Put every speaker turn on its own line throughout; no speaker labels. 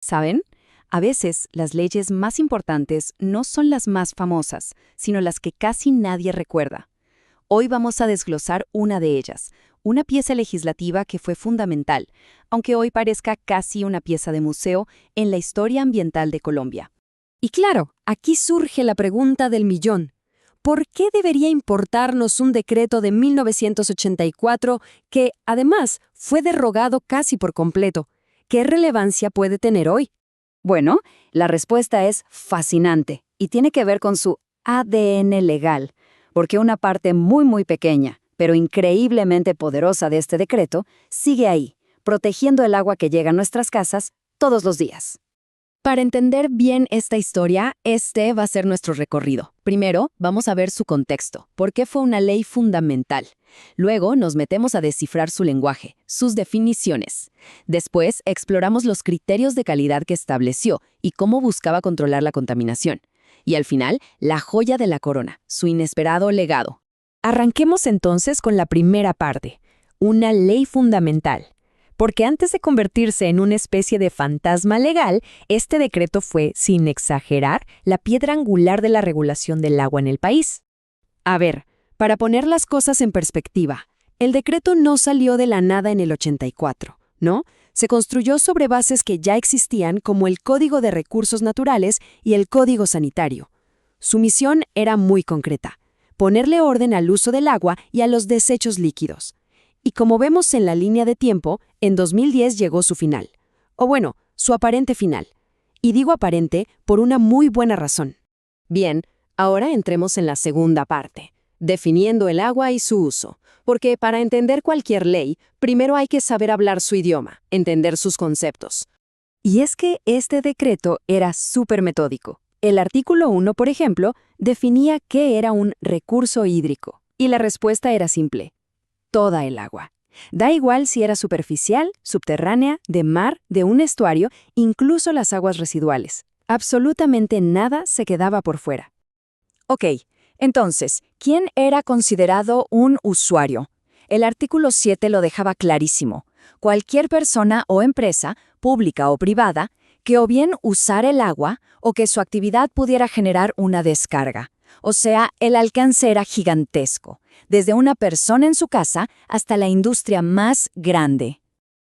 ¿Saben? A veces las leyes más importantes no son las más famosas, sino las que casi nadie recuerda. Hoy vamos a desglosar una de ellas, una pieza legislativa que fue fundamental, aunque hoy parezca casi una pieza de museo en la historia ambiental de Colombia.
Y claro, aquí surge la pregunta del millón. ¿Por qué debería importarnos un decreto de 1984 que, además, fue derogado casi por completo? ¿Qué relevancia puede tener hoy?
Bueno, la respuesta es fascinante y tiene que ver con su ADN legal, porque una parte muy pequeña, pero increíblemente poderosa de este decreto, sigue ahí, protegiendo el agua que llega a nuestras casas todos los días.
Para entender bien esta historia, este va a ser nuestro recorrido. Primero, vamos a ver su contexto, por qué fue una ley fundamental. Luego, nos metemos a descifrar su lenguaje, sus definiciones. Después, exploramos los criterios de calidad que estableció y cómo buscaba controlar la contaminación. Y al final, la joya de la corona, su inesperado legado. Arranquemos entonces con la primera parte, una ley fundamental. Porque antes de convertirse en una especie de fantasma legal, este decreto fue, sin exagerar, la piedra angular de la regulación del agua en el país. A ver, para poner las cosas en perspectiva, el decreto no salió de la nada en el 84, ¿no? Se construyó sobre bases que ya existían como el Código de Recursos Naturales y el Código Sanitario. Su misión era muy concreta, ponerle orden al uso del agua y a los desechos líquidos. Y como vemos en la línea de tiempo, en 2010 llegó su final. O bueno, su aparente final. Y digo aparente por una muy buena razón. Bien, ahora entremos en la segunda parte, definiendo el agua y su uso. Porque para entender cualquier ley, primero hay que saber hablar su idioma, entender sus conceptos. Y es que este decreto era súper metódico. El artículo 1, por ejemplo, definía qué era un recurso hídrico. Y la respuesta era simple. Toda el agua. Da igual si era superficial, subterránea, de mar, de un estuario, incluso las aguas residuales. Absolutamente nada se quedaba por fuera. Ok, entonces, ¿quién era considerado un usuario? El artículo 7 lo dejaba clarísimo. Cualquier persona o empresa, pública o privada, que o bien usara el agua o que su actividad pudiera generar una descarga. O sea, el alcance era gigantesco, desde una persona en su casa hasta la industria más grande.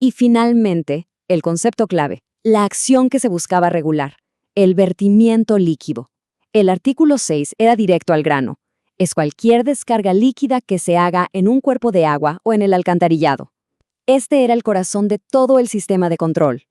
Y finalmente, el concepto clave, la acción que se buscaba regular, el vertimiento líquido. El artículo 6 era directo al grano. Es cualquier descarga líquida que se haga en un cuerpo de agua o en el alcantarillado. Este era el corazón de todo el sistema de control.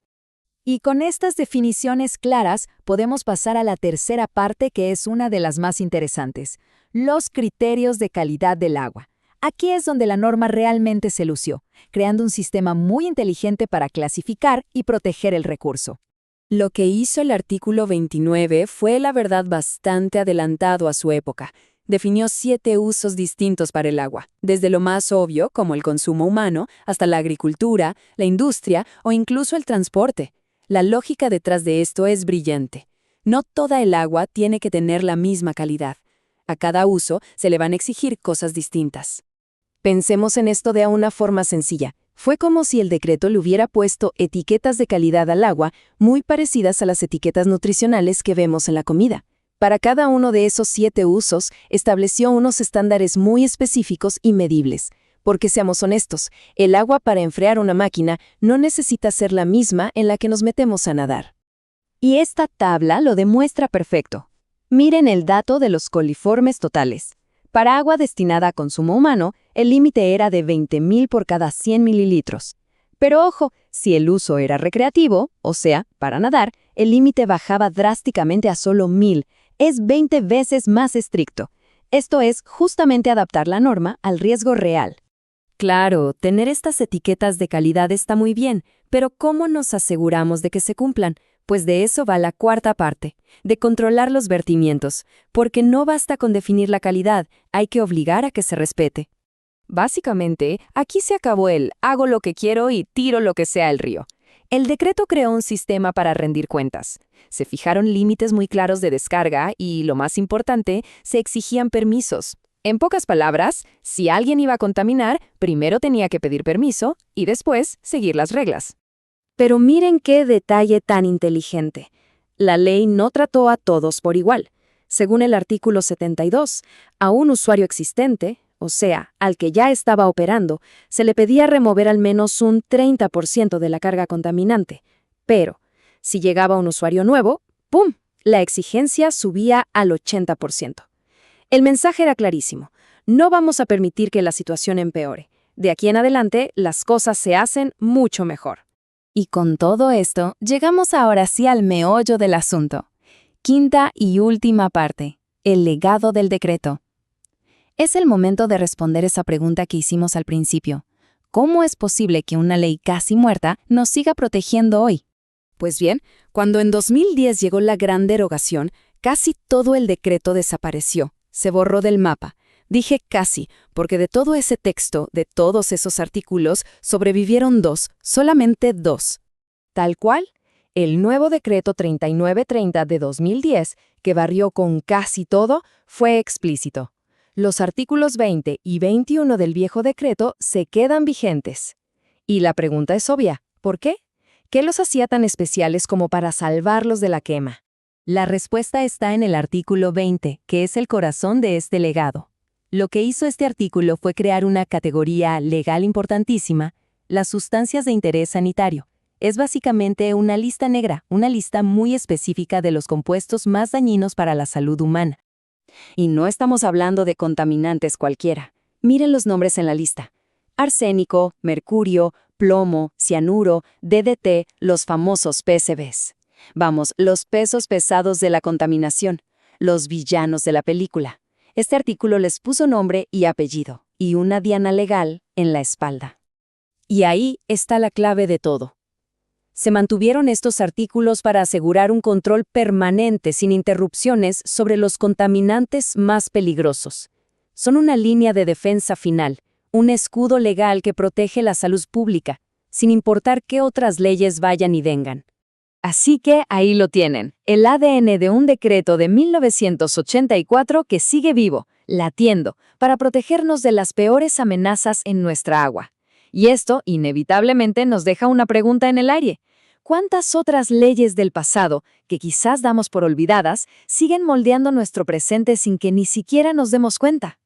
Y con estas definiciones claras, podemos pasar a la tercera parte que es una de las más interesantes, los criterios de calidad del agua. Aquí es donde la norma realmente se lució, creando un sistema muy inteligente para clasificar y proteger el recurso. Lo que hizo el artículo 29 fue, la verdad, bastante adelantado a su época. Definió 7 usos distintos para el agua, desde lo más obvio, como el consumo humano, hasta la agricultura, la industria o incluso el transporte. La lógica detrás de esto es brillante. No toda el agua tiene que tener la misma calidad. A cada uso se le van a exigir cosas distintas. Pensemos en esto de una forma sencilla. Fue como si el decreto le hubiera puesto etiquetas de calidad al agua muy parecidas a las etiquetas nutricionales que vemos en la comida. Para cada uno de esos 7 usos, estableció unos estándares muy específicos y medibles. Porque seamos honestos, el agua para enfriar una máquina no necesita ser la misma en la que nos metemos a nadar. Y esta tabla lo demuestra perfecto. Miren el dato de los coliformes totales. Para agua destinada a consumo humano, el límite era de 20.000 por cada 100 mililitros. Pero ojo, si el uso era recreativo, o sea, para nadar, el límite bajaba drásticamente a solo 1.000. Es 20 veces más estricto. Esto es justamente adaptar la norma al riesgo real. Claro, tener estas etiquetas de calidad está muy bien, pero ¿cómo nos aseguramos de que se cumplan? Pues de eso va la cuarta parte, de controlar los vertimientos, porque no basta con definir la calidad, hay que obligar a que se respete. Básicamente, aquí se acabó el hago lo que quiero y tiro lo que sea al río. El decreto creó un sistema para rendir cuentas. Se fijaron límites muy claros de descarga y, lo más importante, se exigían permisos. En pocas palabras, si alguien iba a contaminar, primero tenía que pedir permiso y después seguir las reglas. Pero miren qué detalle tan inteligente. La ley no trató a todos por igual. Según el artículo 72, a un usuario existente, o sea, al que ya estaba operando, se le pedía remover al menos un 30% de la carga contaminante. Pero, si llegaba un usuario nuevo, ¡pum!, la exigencia subía al 80%. El mensaje era clarísimo. No vamos a permitir que la situación empeore. De aquí en adelante, las cosas se hacen mucho mejor.
Y con todo esto, llegamos ahora sí al meollo del asunto. Quinta y última parte, el legado del decreto. Es el momento de responder esa pregunta que hicimos al principio. ¿Cómo es posible que una ley casi muerta nos siga protegiendo hoy?
Pues bien, cuando en 2010 llegó la gran derogación, casi todo el decreto desapareció, se borró del mapa. Dije casi, porque de todo ese texto, de todos esos artículos, sobrevivieron solamente dos. Tal cual, el nuevo decreto 3930 de 2010, que barrió con casi todo, fue explícito. Los artículos 20 y 21 del viejo decreto se quedan vigentes. Y la pregunta es obvia, ¿por qué? ¿Qué los hacía tan especiales como para salvarlos de la quema?
La respuesta está en el artículo 20, que es el corazón de este legado. Lo que hizo este artículo fue crear una categoría legal importantísima, las sustancias de interés sanitario. Es básicamente una lista negra, una lista muy específica de los compuestos más dañinos para la salud humana.
Y no estamos hablando de contaminantes cualquiera. Miren los nombres en la lista. Arsénico, mercurio, plomo, cianuro, DDT, los famosos PCBs. Vamos, los pesos pesados de la contaminación, los villanos de la película. Este artículo les puso nombre y apellido, y una diana legal en la espalda. Y ahí está la clave de todo. Se mantuvieron estos artículos para asegurar un control permanente sin interrupciones sobre los contaminantes más peligrosos. Son una línea de defensa final, un escudo legal que protege la salud pública, sin importar qué otras leyes vayan y vengan. Así que ahí lo tienen, el ADN de un decreto de 1984 que sigue vivo, latiendo, para protegernos de las peores amenazas en nuestra agua. Y esto, inevitablemente, nos deja una pregunta en el aire. ¿Cuántas otras leyes del pasado, que quizás damos por olvidadas, siguen moldeando nuestro presente sin que ni siquiera nos demos cuenta?